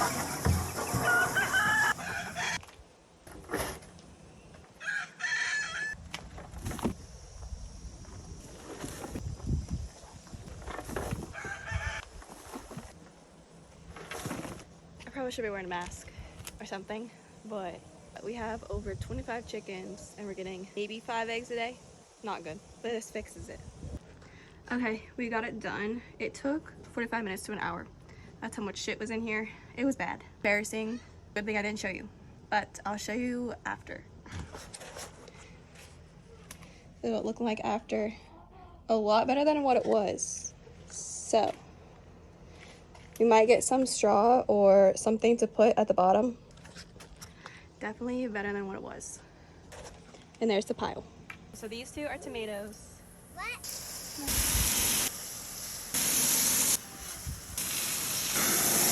I probably should be wearing a mask or something, but we have over 25 chickens and we're getting maybe 5 eggs a day. Not good, but this fixes it. Okay, we got it done. It took 45 minutes to an hour. That's how much shit was in here. It was bad. Embarrassing. Good thing I didn't show you, but I'll show you after. This is what it looked like after. A lot better than what it was. So, we might get some straw or something to put at the bottom. Definitely better than what it was. And there's the pile. So these two are tomatoes. What?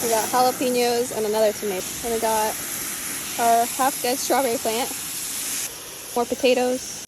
We got jalapenos and another tomato. And we got our half-dead strawberry plant. More potatoes.